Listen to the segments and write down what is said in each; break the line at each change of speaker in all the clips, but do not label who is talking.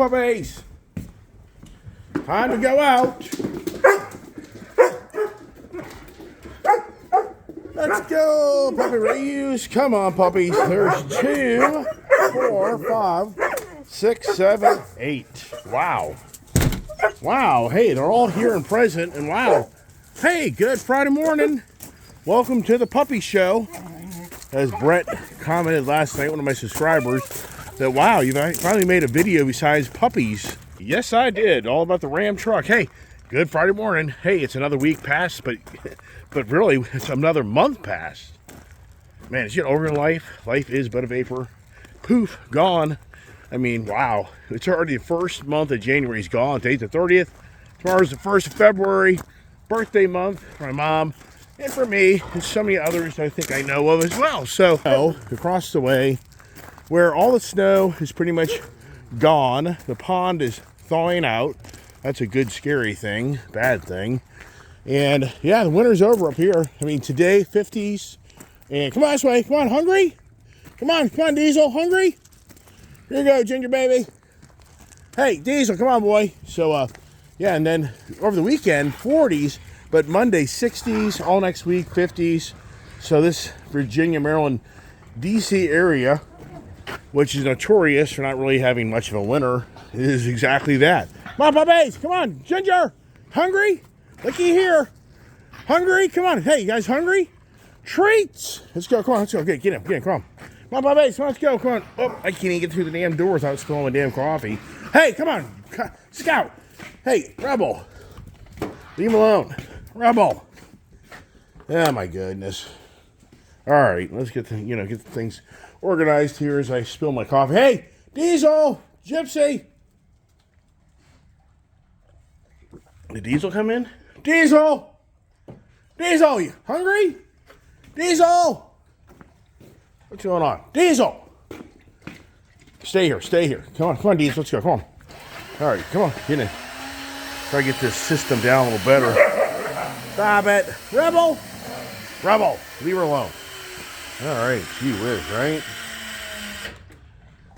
puppies. Time to go out. Let's go, puppy race. Come on, puppies. There's 2, 4, 5, 6, 7, 8. Wow. Wow. Hey, they're all here and present. And wow. Hey, good Friday morning. Welcome to the puppy show. As Brett commented last night, one of my subscribers, that wow, you finally made a video besides puppies. Yes, I did. All about the Ram truck. Hey, good Friday morning. Hey, it's another week past, but really, it's another month past. Man, it's over in life. Life is but a vapor. Poof, gone. I mean, wow. It's already the first month of January is gone. Today's the 30th. Tomorrow's the 1st of February. Birthday month for my mom. And for me, and so many others I think I know of as well. So, across the way, where all the snow is pretty much gone, the pond is thawing out. That's a good, scary thing, bad thing. And yeah, the winter's over up here. I mean, today, 50s. And come on this way. Come on, hungry? Come on, Diesel, hungry? Here you go, Ginger baby. Hey, Diesel, come on, boy. So, yeah, and then over the weekend, 40s. But Monday, 60s, all next week, 50s. So this Virginia, Maryland, D.C. area, which is notorious for not really having much of a winter, is exactly that. Come on, puppies. Come on, Ginger. Hungry? Looky here. Hungry? Come on. Hey, you guys hungry? Treats. Let's go. Come on, let's go. Okay, get in. Come on. Come on, puppies. Come on, let's go. Come on. Oh, I can't even get through the damn door without spilling my damn coffee. Hey, come on. Scout. Hey, Rebel. Leave him alone. Rebel. Oh my goodness. All right, let's get the things organized here as I spill my coffee. Hey, Diesel, Gypsy. Did Diesel come in? Diesel, you hungry? Diesel, what's going on? Diesel, stay here. Come on, Diesel, let's go. Come on. All right, come on, get in. Try to get this system down a little better. Stop it. Rebel, leave her alone. All right, gee whiz, right?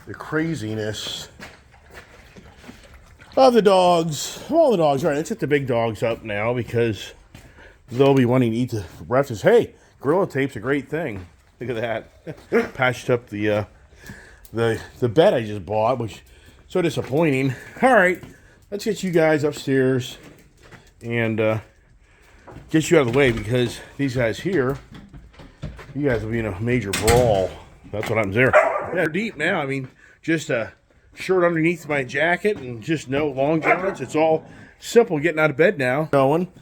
The craziness of the dogs. All the dogs, right? Let's get the big dogs up now because they'll be wanting to eat the breakfast. Hey, Gorilla Tape's a great thing. Look at that. Patched up the bed I just bought, which is so disappointing. All right, let's get you guys upstairs and get you out of the way because these guys here, you guys will be in a major brawl. That's what happens there. Yeah, they're deep now. I mean, just a shirt underneath my jacket and just no long johns. It's all simple getting out of bed now. Going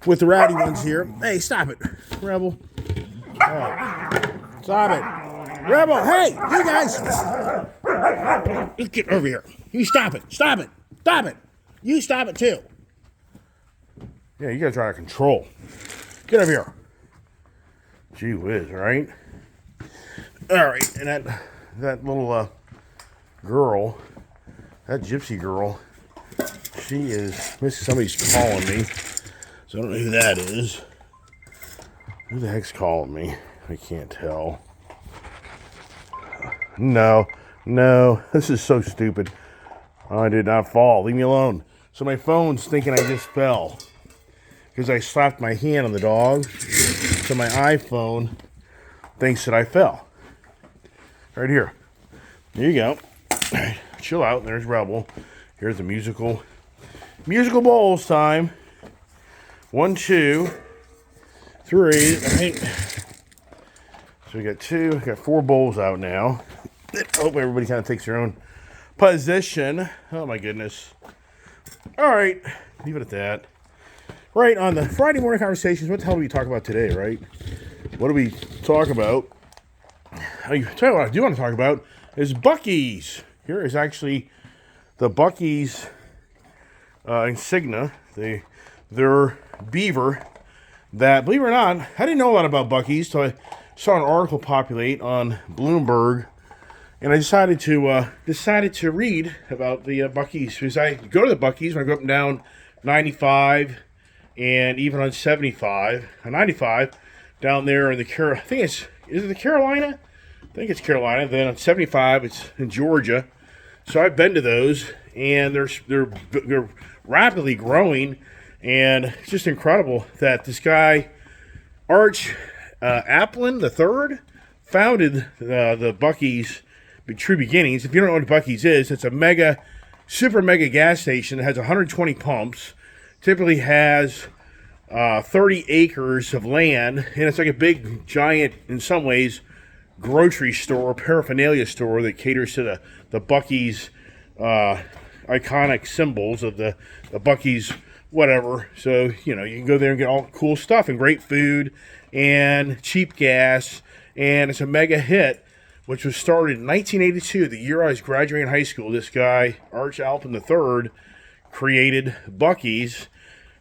with the rowdy ones here. Hey, stop it, Rebel. Oh, stop it. Rebel, hey, you guys. Let's get over here. You stop it. You stop it too. Yeah, you guys are out of control. Get over here. Gee whiz, right? All right, and that little girl, that gypsy girl, she is, somebody's calling me, so I don't know who that is. Who the heck's calling me? I can't tell. No, this is so stupid. Oh, I did not fall. Leave me alone. So my phone's thinking I just fell because I slapped my hand on the dog. So my iPhone thinks that I fell. Right here. There you go. Chill out. There's Rebel. Here's the musical bowls time. 1, 2, 3. Right. So we got 4 bowls out now. I hope everybody kind of takes their own position. Oh my goodness. All right. Leave it at that. Right, on the Friday morning conversations, what the hell do we talk about today, right? What do we talk about? Tell you what I do want to talk about is Buc-Ee'S. Here is actually the Buc-Ee'S insignia, their beaver that, believe it or not, I didn't know a lot about Buc-Ee'S until I saw an article populate on Bloomberg, and I decided to read about the Buc-Ee'S, because I go to the Buc-Ee'S when I go up and down 95 and even on 75, 95, down there in the I think is it the Carolina? I think it's Carolina. Then on 75, it's in Georgia. So I've been to those, and they're rapidly growing, and it's just incredible that this guy Arch Applin III founded the Buc-Ee'S True Beginnings. If you don't know what Buc-Ee'S is, it's a super mega gas station that has 120 pumps. Typically has 30 acres of land, and it's like a big, giant, in some ways, grocery store, paraphernalia store that caters to the Buc-Ee'S iconic symbols of the Buc-Ee'S whatever. So, you can go there and get all cool stuff and great food and cheap gas, and it's a mega hit, which was started in 1982, the year I was graduating high school. This guy, Arch Applin III, created Buc-Ee'S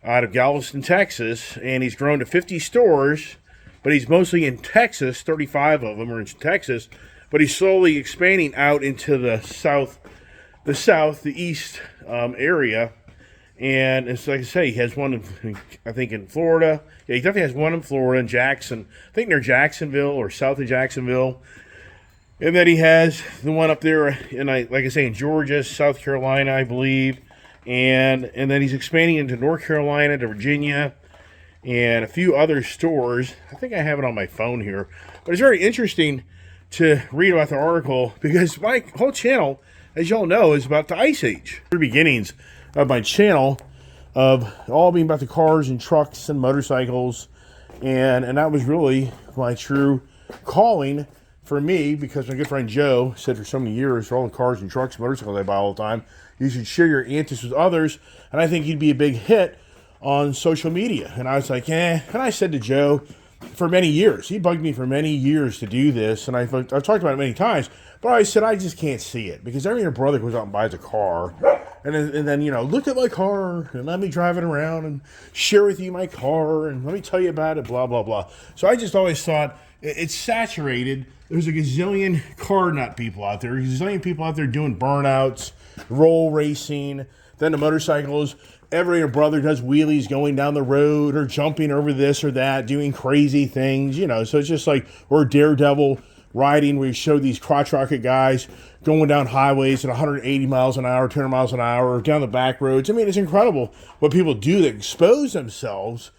out of Galveston, Texas, and he's grown to 50 stores, but he's mostly in Texas. 35 of them are in Texas, but he's slowly expanding out into the the east area. And it's like I say, he has one, I think, in Florida. Yeah, he definitely has one in Florida, in Jackson. I think near Jacksonville or south of Jacksonville. And then he has the one up there, like I say, in Georgia, South Carolina, I believe. And then he's expanding into North Carolina, to Virginia, and a few other stores. I think I have it on my phone here. But it's very interesting to read about the article, because my whole channel, as y'all know, is about the Ice Age. The beginnings of my channel, of all being about the cars and trucks and motorcycles. And that was really my true calling for me, because my good friend Joe said for so many years, for all the cars and trucks and motorcycles I buy all the time, you should share your antics with others, and I think you'd be a big hit on social media. And I was like, and I said to Joe for many years, he bugged me for many years to do this, and I've talked about it many times, but I said I just can't see it, because every brother goes out and buys a car, and then look at my car, and let me drive it around, and share with you my car, and let me tell you about it, blah, blah, blah. So I just always thought, it's saturated. There's a gazillion car nut people out there. There's a gazillion people out there doing burnouts, roll racing. Then the motorcycles, every brother does wheelies going down the road or jumping over this or that, doing crazy things, So it's just like, or Daredevil riding, where you show these crotch rocket guys going down highways at 180 miles an hour, 200 miles an hour, down the back roads. I mean, it's incredible what people do that expose themselves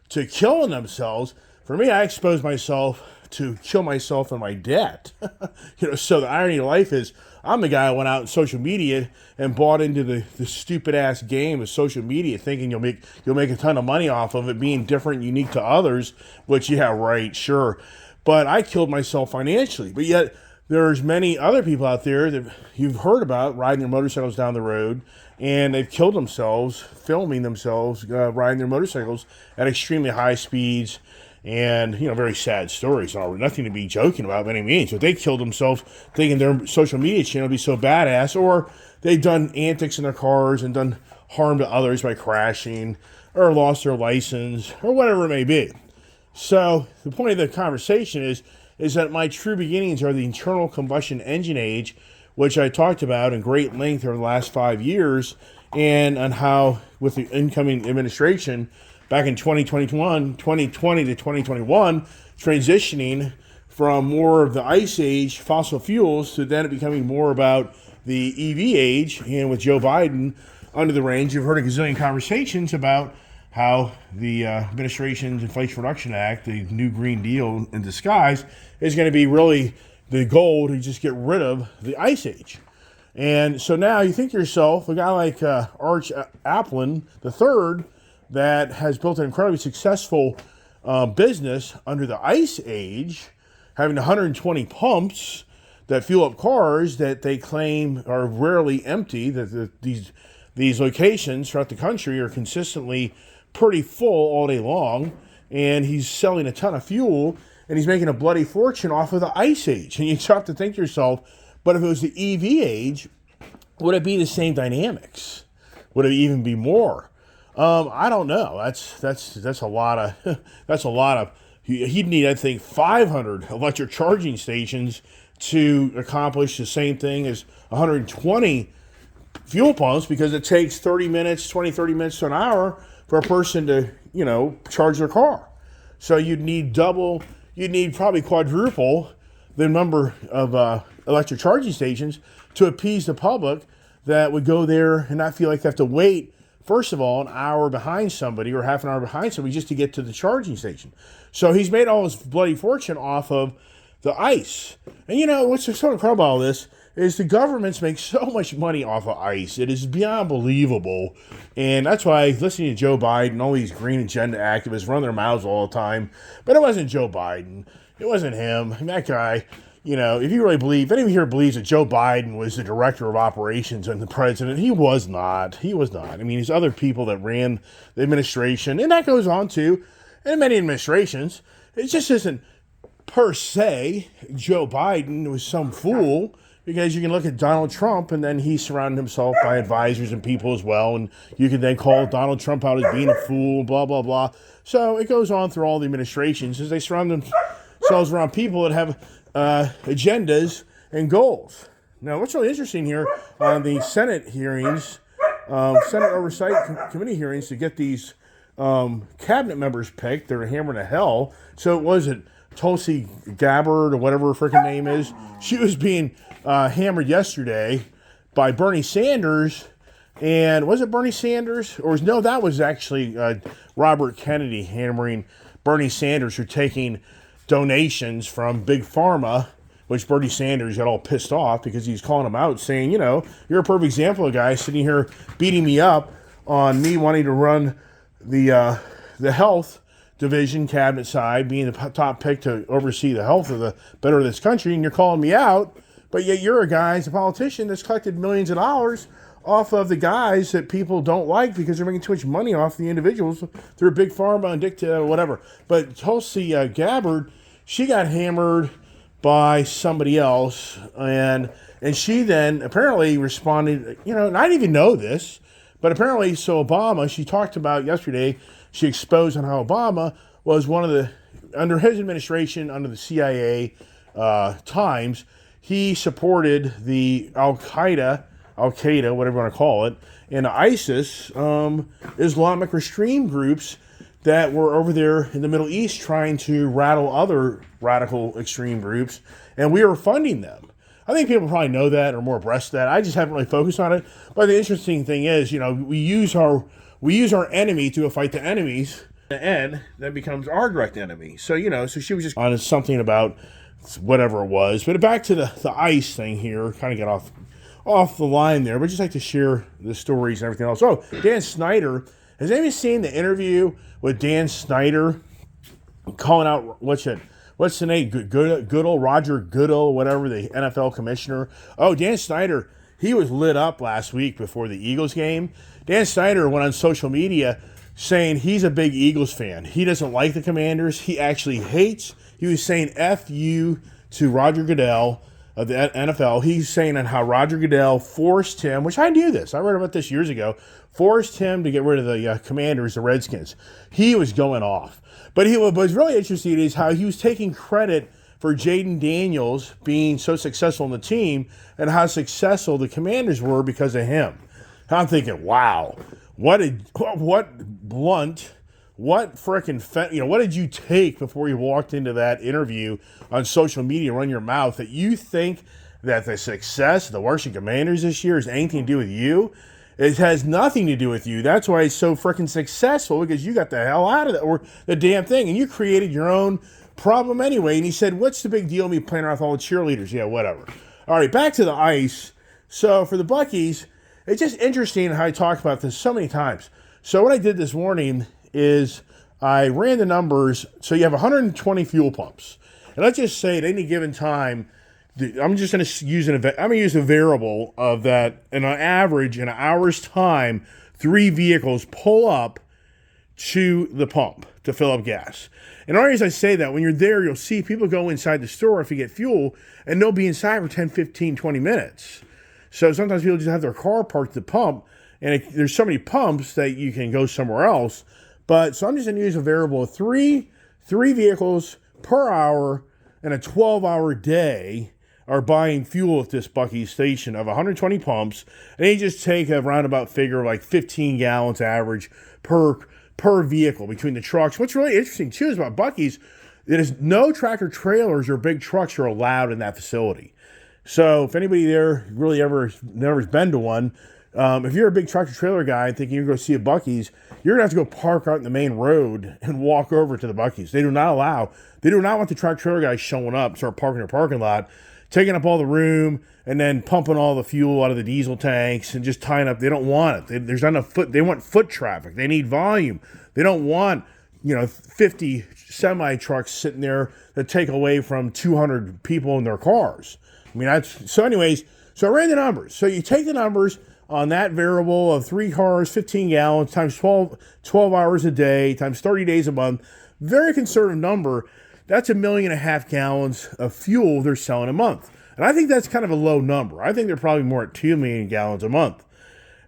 to killing themselves. For me, I expose myself to kill myself in my debt. So the irony of life is, I'm the guy who went out in social media and bought into the stupid ass game of social media, thinking you'll make a ton of money off of it, being different, unique to others. Which, yeah, right, sure. But I killed myself financially. But yet there's many other people out there that you've heard about riding their motorcycles down the road, and they've killed themselves, filming themselves riding their motorcycles at extremely high speeds. And, very sad stories. Nothing to be joking about by any means. But they killed themselves thinking their social media channel would be so badass. Or they've done antics in their cars and done harm to others by crashing, or lost their license, or whatever it may be. So the point of the conversation is that my true beginnings are the internal combustion engine age, which I talked about in great length over the last 5 years, and on how, with the incoming administration, back in 2020 to 2021, transitioning from more of the ice age, fossil fuels, to then it becoming more about the EV age. And with Joe Biden under the reins, you've heard a gazillion conversations about how the administration's Inflation Reduction Act, the new Green Deal in disguise, is going to be really the goal to just get rid of the ice age. And so now you think to yourself, a guy like Arch Applin III, that has built an incredibly successful business under the ice age, having 120 pumps that fuel up cars that they claim are rarely empty, that these locations throughout the country are consistently pretty full all day long, and he's selling a ton of fuel, and he's making a bloody fortune off of the ice age. And you have to think to yourself, but if it was the EV age, would it be the same dynamics? Would it even be more? I don't know. That's a lot of. He'd need, I think, 500 electric charging stations to accomplish the same thing as 120 fuel pumps, because it takes 30 minutes to an hour for a person to, charge their car. So you'd need probably quadruple the number of electric charging stations to appease the public that would go there and not feel like they have to wait, first of all, an hour behind somebody or half an hour behind somebody just to get to the charging station. So he's made all his bloody fortune off of the ICE. And you know, what's so incredible about all this is the governments make so much money off of ICE. It is beyond believable. And that's why listening to Joe Biden, all these green agenda activists run their mouths all the time. But it wasn't Joe Biden. It wasn't him. And that guy, you know, if you really believe, if anyone here believes that Joe Biden was the director of operations and the president, he was not. He was not. I mean, there's other people that ran the administration, and that goes on too, and many administrations. It just isn't per se Joe Biden was some fool, because you can look at Donald Trump and then he surrounded himself by advisors and people as well, and you can then call Donald Trump out as being a fool, blah, blah, blah. So it goes on through all the administrations as they surround themselves around people that have agendas and goals. Now, what's really interesting here on the Senate hearings, Senate Oversight Committee hearings to get these cabinet members picked, they're hammering to hell. So it wasn't Tulsi Gabbard or whatever her freaking name is. She was being hammered yesterday by Bernie Sanders. And was it Bernie Sanders? Or no, that was actually Robert Kennedy hammering Bernie Sanders for taking donations from Big Pharma, which Bernie Sanders got all pissed off because he's calling him out, saying, you know, you're a perfect example of a guy sitting here beating me up on me wanting to run the health division cabinet side, being the top pick to oversee the health of the better of this country, and you're calling me out, but yet you're a guy, as a politician, that's collected millions of dollars off of the guys that people don't like because they're making too much money off the individuals through Big Pharma and whatever. But Tulsi Gabbard, she got hammered by somebody else, and she then apparently responded, you know, and I didn't even know this, but apparently, so Obama, she talked about yesterday, she exposed on how Obama was one of the, under his administration, under the CIA times, he supported the Al-Qaeda, whatever you want to call it, and ISIS, Islamic extreme groups that were over there in the Middle East trying to rattle other radical extreme groups, and we were funding them. I think people probably know that or more abreast of that. I just haven't really focused on it. But the interesting thing is, you know, we use our enemy to fight the enemies, and that becomes our direct enemy. So, you know, so she was just on something about whatever it was. But back to the ICE thing here, kind of get off the line there, but just like to share the stories and everything else. Oh, Dan Snyder. Has anyone seen the interview with Dan Snyder calling out, what's the name? Goodell, Roger Goodell, whatever, the NFL commissioner. Oh, Dan Snyder, he was lit up last week before the Eagles game. Dan Snyder went on social media saying he's a big Eagles fan. He doesn't like the Commanders. He actually hates. He was saying F you to Roger Goodell of the NFL. He's saying on how Roger Goodell forced him, which I knew this. I read about this years ago. Forced him to get rid of the Commanders, the Redskins. He was going off. But what was really interesting is how he was taking credit for Jaden Daniels being so successful in the team and how successful the Commanders were because of him. And I'm thinking, wow, what blunt, what frickin', what did you take before you walked into that interview on social media, run your mouth, that you think that the success of the Washington Commanders this year has anything to do with you? It has nothing to do with you. That's why it's so freaking successful, because you got the hell out of it, or the damn thing, and you created your own problem anyway. And he said, what's the big deal me playing around with all the cheerleaders? Yeah, whatever. All right, back to the ICE. So for the Buc-Ee'S, it's just interesting how I talk about this so many times. So what I did this morning is I ran the numbers. So you have 120 fuel pumps. And let's just say at any given time, I'm just going to use a variable of that. And on average, in an hour's time, 3 vehicles pull up to the pump to fill up gas. And the only reason I say that, when you're there, you'll see people go inside the store if you get fuel, and they'll be inside for 10, 15, 20 minutes. So sometimes people just have their car parked at the pump, and there's so many pumps that you can go somewhere else. But so I'm just going to use a variable of three vehicles per hour in a 12-hour day are buying fuel at this Buc-Ee'S station of 120 pumps, and they just take a roundabout figure of like 15 gallons average per vehicle between the trucks. What's really interesting too is about Buc-Ee'S, It is no tractor trailers or big trucks are allowed in that facility. So if anybody there really never has been to one, if you're a big tractor trailer guy and thinking you're going to see a Buc-Ee's, you're going to have to go park out in the main road and walk over to the Buc-Ee's. They do not want the tractor trailer guys showing up, start parking their parking lot, taking up all the room, and then pumping all the fuel out of the diesel tanks and just tying up. They don't want it. There's not enough they want foot traffic. They need volume. They don't want 50 semi trucks sitting there that take away from 200 people in their cars. I mean, so I ran the numbers. So you take the numbers on that variable of 3 cars, 15 gallons, times 12 hours a day, times 30 days a month. Very conservative number. That's 1.5 million gallons of fuel they're selling a month. And I think that's kind of a low number. I think they're probably more at 2 million gallons a month.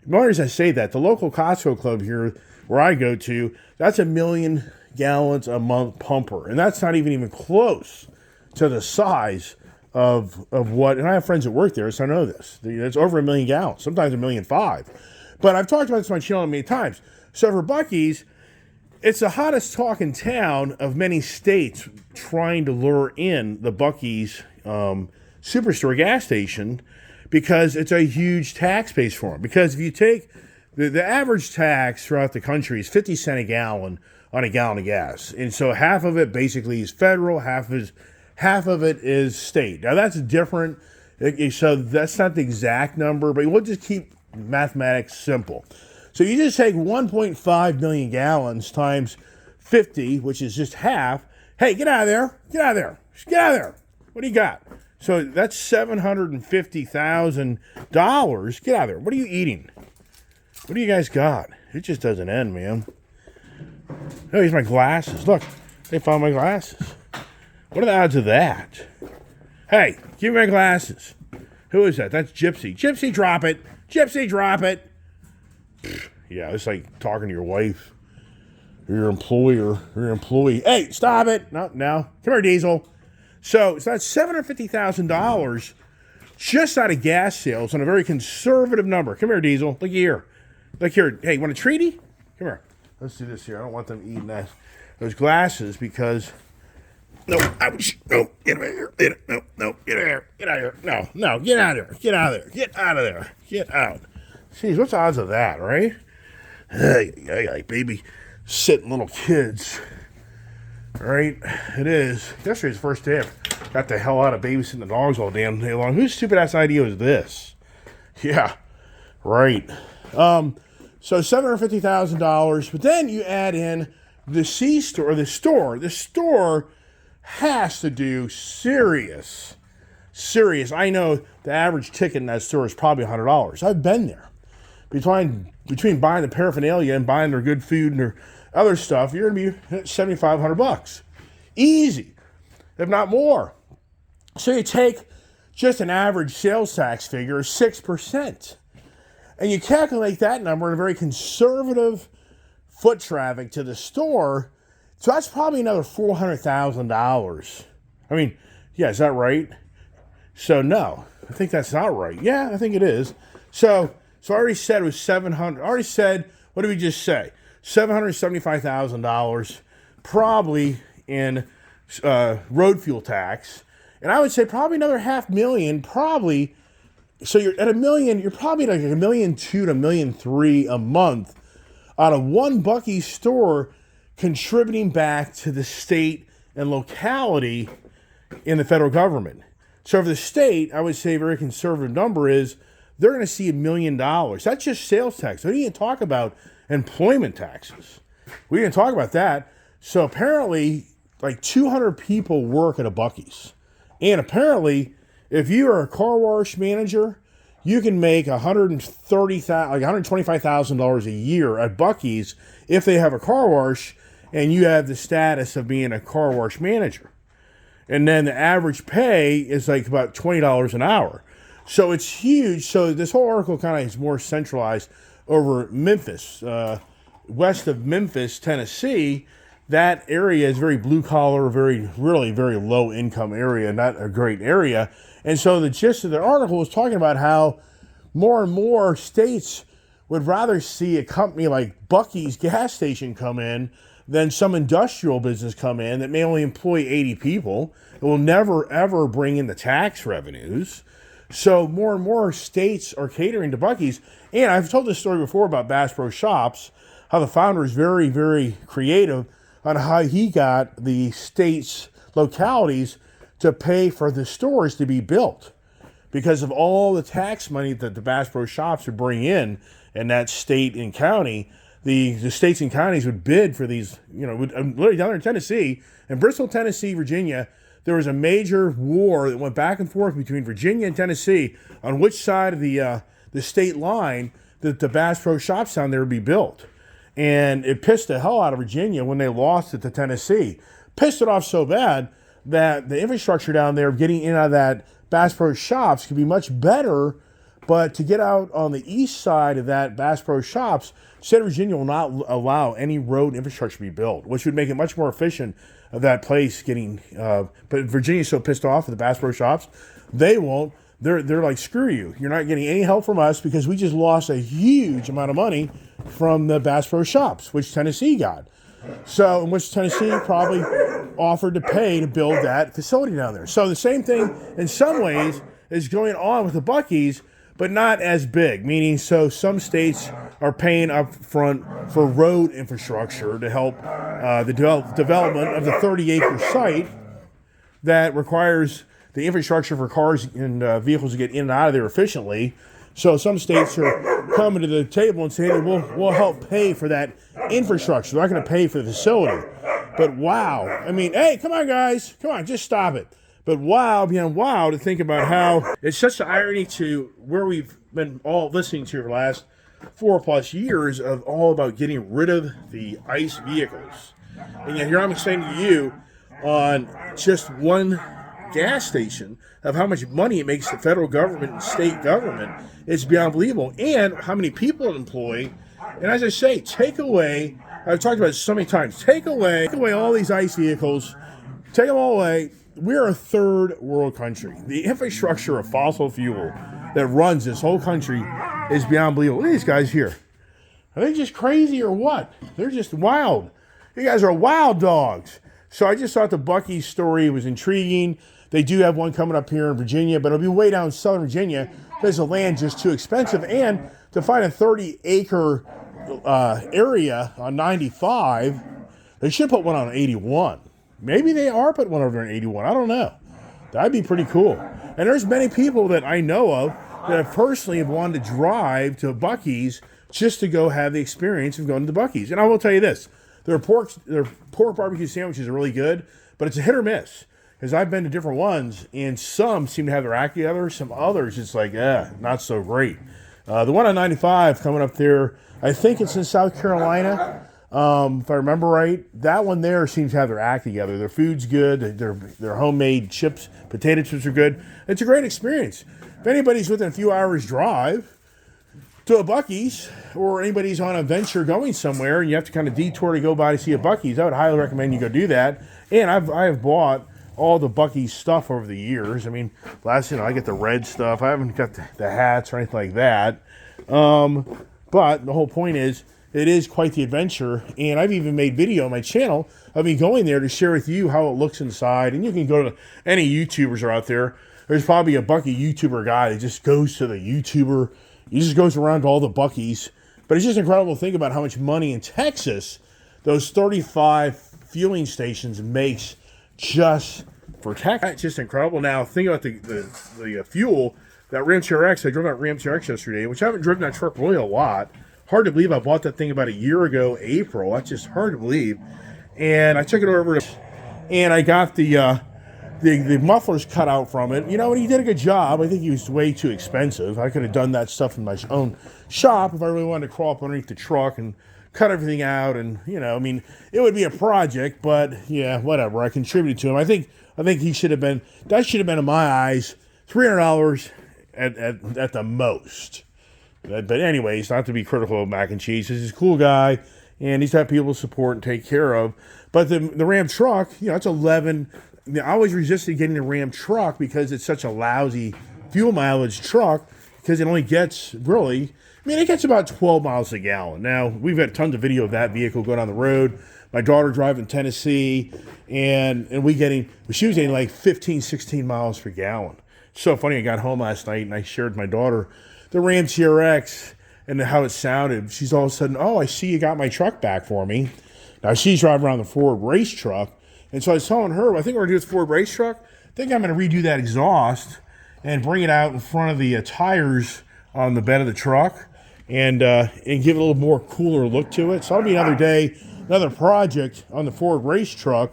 The only reason I say that, the local Costco club here where I go to, that's 1 million gallons a month pumper. And that's not even close to the size of what, and I have friends that work there, so I know this. It's over 1 million gallons, sometimes 1.5 million. But I've talked about this on my channel many times. So for Buc-Ee's, it's the hottest talk in town of many states trying to lure in the Buc-Ee's Superstore gas station because it's a huge tax base for them. Because if you take the average tax throughout the country is 50 cents a gallon on a gallon of gas. And so half of it basically is federal, half of it is state. Now that's different. So that's not the exact number, but we'll just keep mathematics simple. So you just take 1.5 million gallons times 50, which is just half. Hey, get out of there. Get out of there. Get out of there. What do you got? So that's $750,000. Get out of there. What are you eating? What do you guys got? It just doesn't end, man. Oh, here's my glasses. Look, they found my glasses. What are the odds of that? Hey, give me my glasses. Who is that? That's Gypsy. Gypsy, drop it. Gypsy, drop it. Yeah, it's like talking to your wife, or your employer, or your employee. Hey, stop it. No. Come here, Diesel. So that's $750,000 just out of gas sales on a very conservative number. Come here, Diesel. Look here. Look here. Hey, you want a treaty? Come here. Let's do this here. I don't want them eating those glasses because... No, ouch. No, get out of here. No, get out of here. Get out of here. No, get out of there. Get out of there. Get out of there. Get out. Jeez, what's the odds of that, right? Like baby sitting little kids. Right? It is. Yesterday's the first day I got the hell out of babysitting the dogs all damn day long. Whose stupid ass idea was this? Yeah. Right. So $750,000, but then you add in the C-store, the store. The store has to do serious. I know the average ticket in that store is probably $100. I've been there. Between buying the paraphernalia and buying their good food and their other stuff, you're going to be $7,500. Easy, if not more. So you take just an average sales tax figure of 6%, and you calculate that number in a very conservative foot traffic to the store. So that's probably another $400,000. I mean, yeah, is that right? So no, I think that's not right. Yeah, I think it is. So I already said it was 700. I already said, what did we just say? $775,000 probably in road fuel tax. And I would say probably another $500,000 probably. So you're at $1 million, you're probably like $1.2 million to $1.3 million a month out of one Buc-Ee's store contributing back to the state and locality in the federal government. So for the state, I would say a very conservative number is they're going to see $1 million. That's just sales tax. We didn't even talk about employment taxes. We didn't talk about that. So apparently, like 200 people work at a Buc-Ee's. And apparently, if you are a car wash manager, you can make $125,000 a year at Buc-Ee's if they have a car wash and you have the status of being a car wash manager. And then the average pay is like about $20 an hour. So it's huge. So this whole article kind of is more centralized over Memphis. West of Memphis, Tennessee, that area is very blue collar, really very low income area, not a great area. And so the gist of the article was talking about how more and more states would rather see a company like Buc-Ee's gas station come in then some industrial business come in that may only employ 80 people. It will never, ever bring in the tax revenues. So more and more states are catering to Buc-Ee's. And I've told this story before about Bass Pro Shops, how the founder is very, very creative on how he got the state's localities to pay for the stores to be built because of all the tax money that the Bass Pro Shops would bring in that state and county. The states and counties would bid for these, literally down there in Tennessee, in Bristol, Tennessee, Virginia, there was a major war that went back and forth between Virginia and Tennessee on which side of the state line that the Bass Pro Shops down there would be built. And it pissed the hell out of Virginia when they lost it to Tennessee. Pissed it off so bad that the infrastructure down there of getting in and out of that Bass Pro Shops could be much better. But to get out on the east side of that Bass Pro Shops, state of Virginia will not allow any road infrastructure to be built, which would make it much more efficient of that place getting. But Virginia's so pissed off with the Bass Pro Shops, they won't. They're like, screw you. You're not getting any help from us because we just lost a huge amount of money from the Bass Pro Shops, which Tennessee got. So, in which Tennessee probably offered to pay to build that facility down there. So the same thing in some ways is going on with the Buc-Ee's, but not as big. Meaning, so some states are paying up front for road infrastructure to help the development of the 30-acre site that requires the infrastructure for cars and vehicles to get in and out of there efficiently. So some states are coming to the table and saying, we'll help pay for that infrastructure. They're not going to pay for the facility. But wow. I mean, hey, come on, guys. Come on, just stop it. But wow, beyond wow, to think about how it's such an irony to where we've been all listening to for the last 4+ years of all about getting rid of the ICE vehicles. And yet here I'm explaining to you on just one gas station of how much money it makes the federal government and state government. It's beyond believable. And how many people it employ. And as I say, take away, I've talked about it so many times, take away all these ICE vehicles, take them all away. We're a third world country. The infrastructure of fossil fuel that runs this whole country is beyond believable. Look at these guys here. Are they just crazy or what? They're just wild. You guys are wild dogs. So I just thought the Buc-Ee's story was intriguing. They do have one coming up here in Virginia, but it'll be way down in Southern Virginia because the land's just too expensive. And to find a 30-acre area on 95, they should put one on 81. Maybe they are putting one over there in 81. I don't know. That'd be pretty cool. And there's many people that I know of that personally have wanted to drive to Buc-Ee's just to go have the experience of going to the Buc-Ee's. And I will tell you this. Their pork barbecue sandwiches are really good, but it's a hit or miss. Because I've been to different ones, and some seem to have their act together. Some others, it's like, not so great. The one on 95 coming up there, I think it's in South Carolina. If I remember right, that one there seems to have their act together. Their food's good. Their homemade chips, potato chips are good. It's a great experience. If anybody's within a few hours drive to a Buc-Ee's, or anybody's on a venture going somewhere, and you have to kind of detour to go by to see a Buc-Ee's, I would highly recommend you go do that. And I have bought all the Buc-Ee's stuff over the years. I mean, I get the red stuff. I haven't got the hats or anything like that. But the whole point is, it is quite the adventure, and I've even made video on my channel of me going there to share with you how it looks inside. And you can go to any YouTubers are out there. There's probably a Buc-Ee YouTuber guy that just goes to the YouTuber. He just goes around to all the Buc-Ee's. But it's just incredible to think about how much money in Texas those 35 fueling stations makes just for Texas. It's just incredible. Now, think about the fuel. That Ram TRX, I drove that Ram TRX yesterday, which I haven't driven that truck really a lot. Hard to believe I bought that thing about a year ago, April. That's just hard to believe. And I took it over and I got the mufflers cut out from it. You know, and he did a good job. I think he was way too expensive. I could have done that stuff in my own shop if I really wanted to crawl up underneath the truck and cut everything out. And, I mean, it would be a project, but yeah, whatever. I contributed to him. I think he should have been, that should have been in my eyes, $300 at the most. But anyways, not to be critical of Mac and Cheese. He's a cool guy, and he's got people to support and take care of. But the Ram truck, it's 11. I always resisted getting a Ram truck because it's such a lousy fuel mileage truck because it only gets it gets about 12 miles a gallon. Now, we've got tons of video of that vehicle going on the road. my daughter driving Tennessee, and she was getting like 15, 16 miles per gallon. So funny, I got home last night and I shared with my daughter the Ram TRX and how it sounded. She's all of a sudden, oh, I see you got my truck back for me. Now she's driving around the Ford race truck. And so I was telling her, I think we're going to do this Ford race truck. I think I'm going to redo that exhaust and bring it out in front of the tires on the bed of the truck and give it a little more cooler look to it. So that'll be another day, another project on the Ford race truck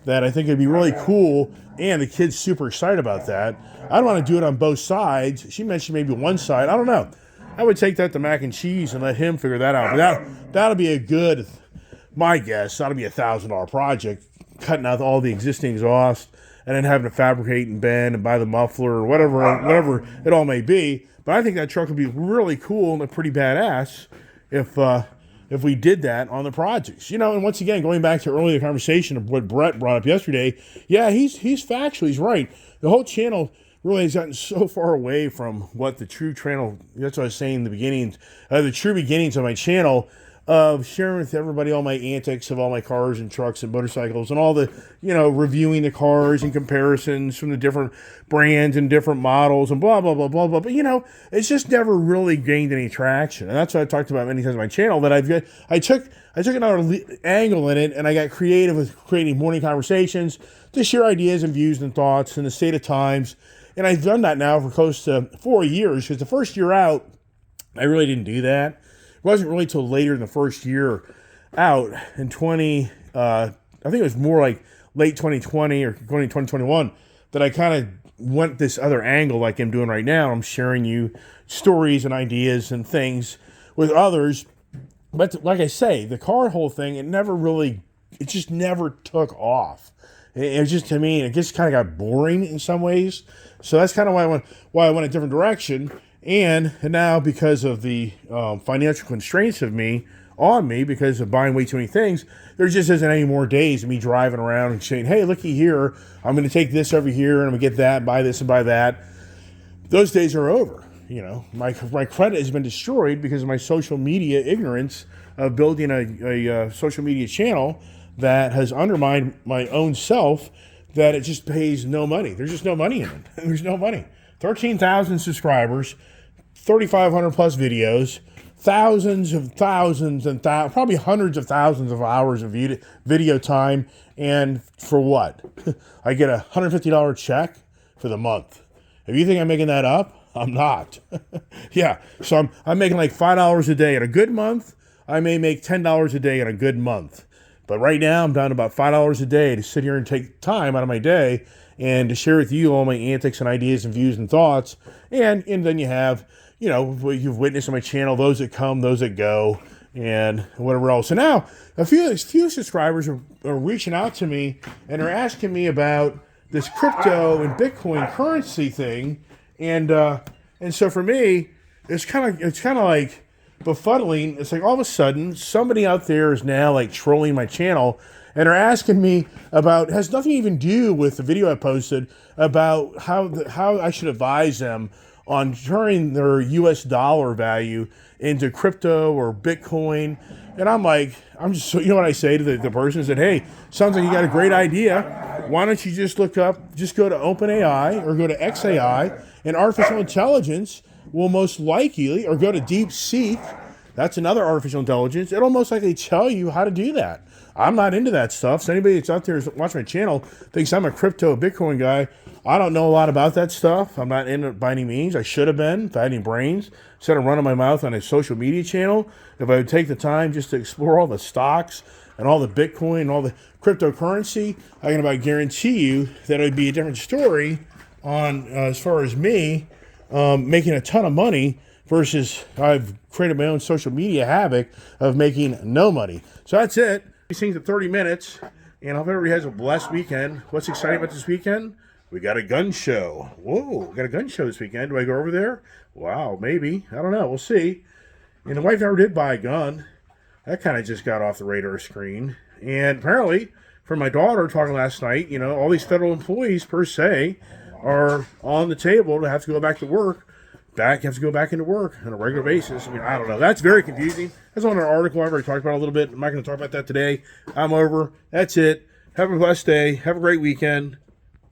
that I think would be really cool, and the kid's super excited about that. I don't want to do it on both sides. She mentioned maybe one side. I don't know. I would take that to Mac and Cheese and let him figure that out. But that'll be a good, my guess, that'll be a $1,000 project, cutting out all the existing exhaust and then having to fabricate and bend and buy the muffler or whatever it all may be. But I think that truck would be really cool and pretty badass if we did that on the projects. You know, and once again, going back to earlier conversation of what Brett brought up yesterday, yeah, he's factual. He's right. The whole channel really has gotten so far away from what the true channel, that's what I was saying in the beginnings, the true beginnings of my channel, of sharing with everybody all my antics of all my cars and trucks and motorcycles and all the, reviewing the cars and comparisons from the different brands and different models and blah, blah, blah, blah, blah. But, it's just never really gained any traction. And that's what I've talked about many times on my channel, that I took another angle in it, and I got creative with creating morning conversations to share ideas and views and thoughts in the state of times. And I've done that now for close to 4 years, because the first year out, I really didn't do that. It wasn't really till later in the first year out in I think it was more like late 2020 or going to 2021, that I kind of went this other angle like I'm doing right now. I'm sharing you stories and ideas and things with others. But like I say, the car whole thing, it just never took off. It was just, to me, it just kind of got boring in some ways. So that's kind of why I went a different direction. And now, because of the financial constraints on me, because of buying way too many things, there just isn't any more days of me driving around and saying, hey, looky here, I'm going to take this over here, and I'm going to get that, buy this and buy that. Those days are over. My credit has been destroyed because of my social media ignorance of building a social media channel that has undermined my own self, that it just pays no money. There's just no money in it. There's no money. 13,000 subscribers, 3,500 plus videos, thousands and probably hundreds of thousands of hours of video time. And for what? I get a $150 check for the month. If you think I'm making that up, I'm not. Yeah, so I'm making like $5 a day in a good month. I may make $10 a day in a good month. But right now, I'm down to about $5 a day to sit here and take time out of my day and to share with you all my antics and ideas and views and thoughts. And then you have, what you've witnessed on my channel, those that come, those that go, and whatever else. So now, a few subscribers are reaching out to me and are asking me about this crypto and Bitcoin currency thing. And so for me, it's kind of like befuddling. It's like all of a sudden somebody out there is now like trolling my channel and are asking me about, has nothing to even do with the video I posted about how I should advise them on turning their US dollar value into crypto or Bitcoin. And I'm just, you know what I say to the person is that, hey, sounds like you got a great idea. Why don't you just go to OpenAI or go to XAI, and artificial intelligence will most likely, or go to DeepSeek, that's another artificial intelligence, it'll most likely tell you how to do that. I'm not into that stuff. So anybody that's out there watching my channel thinks I'm a crypto Bitcoin guy. I don't know a lot about that stuff. I'm not in it by any means. I should have been, if I had any brains. Instead of running my mouth on a social media channel, if I would take the time just to explore all the stocks and all the Bitcoin and all the cryptocurrency, I can about guarantee you that it would be a different story on as far as me making a ton of money versus I've created my own social media havoc of making no money. So that's it. These things are 30 minutes, and I hope everybody has a blessed weekend. What's exciting about this weekend? We got a gun show. Whoa, we got a gun show this weekend. Do I go over there? Wow, maybe. I don't know. We'll see. And the wife never did buy a gun. That kind of just got off the radar screen. And apparently, from my daughter talking last night, all these federal employees per se are on the table to have to go back to work have to go back into work on a regular basis. I mean, I don't know. That's very confusing. That's on our article. I've already talked about it a little bit. I'm not going to talk about that today. I'm over. That's it. Have a blessed day. Have a great weekend.